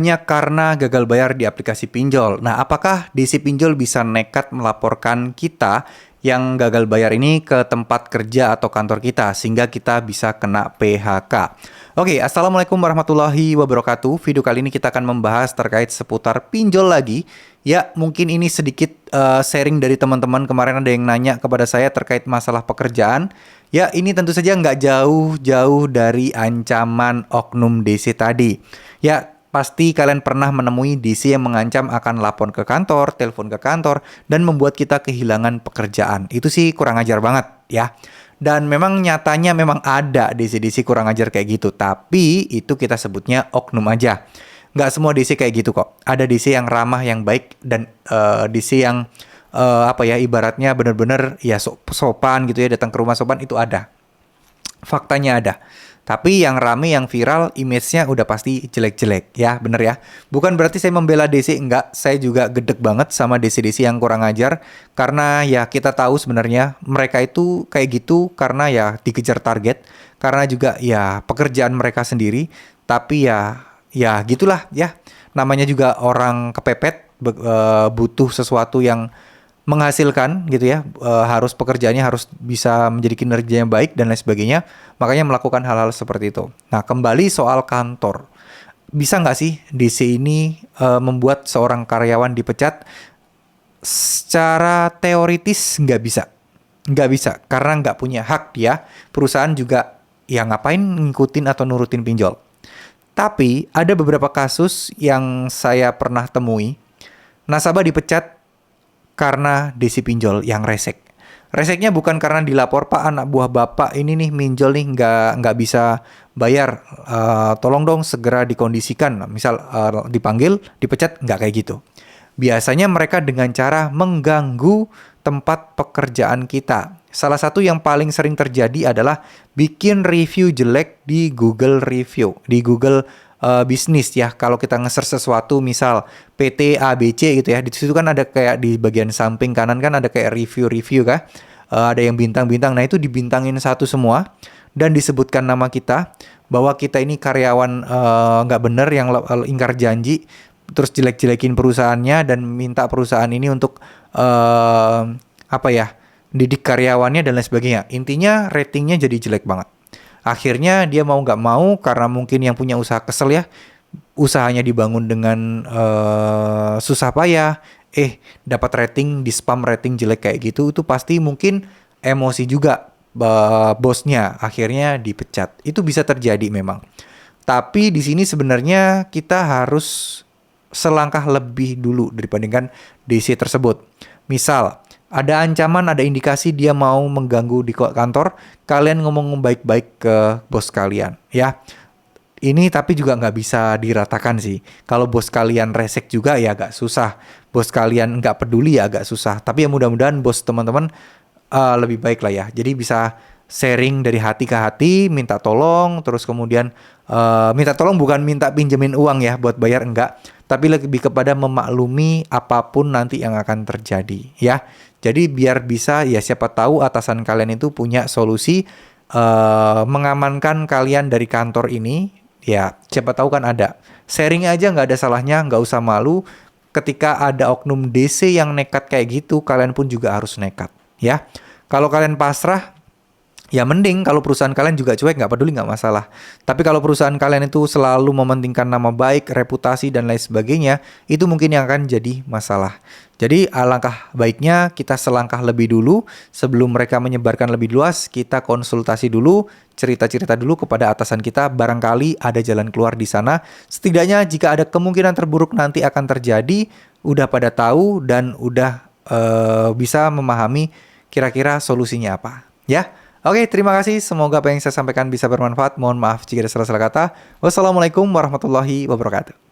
Hanya karena gagal bayar di aplikasi pinjol. Nah, apakah DC Pinjol bisa nekat melaporkan kita yang gagal bayar ini ke tempat kerja atau kantor kita sehingga kita bisa kena PHK? Oke, Assalamualaikum warahmatullahi wabarakatuh. Video kali ini kita akan membahas terkait seputar pinjol lagi. Ya, mungkin ini sedikit sharing dari teman-teman. Kemarin ada yang nanya kepada saya terkait masalah pekerjaan. Ya, ini tentu saja nggak jauh-jauh dari ancaman oknum DC tadi. Ya, pasti kalian pernah menemui DC yang mengancam akan lapor ke kantor, telepon ke kantor, dan membuat kita kehilangan pekerjaan. Itu sih kurang ajar banget ya. Dan memang nyatanya memang ada DC-DC kurang ajar kayak gitu. Tapi itu kita sebutnya oknum aja. Nggak semua DC kayak gitu kok. Ada DC yang ramah, yang baik, dan DC yang ibaratnya bener-bener ya sopan gitu ya, datang ke rumah sopan itu ada. Faktanya ada. Tapi yang rame, yang viral, image-nya udah pasti jelek-jelek ya, bener ya. Bukan berarti saya membela DC, enggak. Saya juga gedek banget sama DC-DC yang kurang ajar. Karena ya kita tahu sebenarnya mereka itu kayak gitu karena ya dikejar target. Karena juga ya pekerjaan mereka sendiri. Tapi ya gitulah ya. Namanya juga orang kepepet, butuh sesuatu yang menghasilkan gitu ya, harus pekerjaannya harus bisa menjadi kinerja yang baik dan lain sebagainya, makanya melakukan hal-hal seperti itu. Nah, kembali soal kantor, bisa nggak sih DC ini membuat seorang karyawan dipecat? Secara teoritis nggak bisa karena nggak punya hak dia. Perusahaan juga ya ngapain ngikutin atau nurutin pinjol. Tapi ada beberapa kasus yang saya pernah temui, nasabah dipecat karena DC pinjol yang resek. Reseknya bukan karena dilapor, Pak, anak buah Bapak ini nih minjol nih nggak bisa bayar. Tolong dong segera dikondisikan. Misal dipanggil, dipecat, nggak kayak gitu. Biasanya mereka dengan cara mengganggu tempat pekerjaan kita. Salah satu yang paling sering terjadi adalah bikin review jelek di Google Review, di Google bisnis ya. Kalau kita nge-search sesuatu misal PT ABC gitu ya, di situ kan ada kayak di bagian samping kanan kan ada kayak review-review kah, ada yang bintang-bintang. Nah, itu dibintangin satu semua dan disebutkan nama kita, bahwa kita ini karyawan nggak bener yang ingkar janji, terus jelek-jelekin perusahaannya dan minta perusahaan ini untuk didik karyawannya dan lain sebagainya. Intinya ratingnya jadi jelek banget. Akhirnya dia mau nggak mau, karena mungkin yang punya usaha kesel ya, usahanya dibangun dengan susah payah, dapat rating, di spam rating jelek kayak gitu, itu pasti mungkin emosi juga bosnya, akhirnya dipecat. Itu bisa terjadi memang. Tapi di sini sebenarnya kita harus selangkah lebih dulu dibandingkan DC tersebut. Misal, ada ancaman, ada indikasi dia mau mengganggu di kantor, kalian ngomong baik-baik ke bos kalian, ya. Ini tapi juga nggak bisa diratakan sih. Kalau bos kalian resek juga ya agak susah. Bos kalian nggak peduli ya agak susah. Tapi ya mudah-mudahan bos teman-teman lebih baik lah ya. Jadi bisa sharing dari hati ke hati, minta tolong, terus kemudian minta tolong bukan minta pinjemin uang ya buat bayar, enggak. Tapi lebih kepada memaklumi apapun nanti yang akan terjadi ya. Jadi biar bisa ya, siapa tahu atasan kalian itu punya solusi mengamankan kalian dari kantor ini. Ya siapa tahu kan ada. Sharing aja nggak ada salahnya, nggak usah malu. Ketika ada oknum DC yang nekat kayak gitu, kalian pun juga harus nekat ya. Kalau kalian pasrah, ya mending. Kalau perusahaan kalian juga cuek, nggak peduli, nggak masalah. Tapi kalau perusahaan kalian itu selalu mementingkan nama baik, reputasi, dan lain sebagainya, itu mungkin yang akan jadi masalah. Jadi alangkah baiknya kita selangkah lebih dulu. Sebelum mereka menyebarkan lebih luas, kita konsultasi dulu, cerita-cerita dulu kepada atasan kita. Barangkali ada jalan keluar di sana. Setidaknya jika ada kemungkinan terburuk nanti akan terjadi, udah pada tahu dan udah bisa memahami kira-kira solusinya apa. Ya. Oke, terima kasih. Semoga apa yang saya sampaikan bisa bermanfaat. Mohon maaf jika ada salah-salah kata. Wassalamualaikum warahmatullahi wabarakatuh.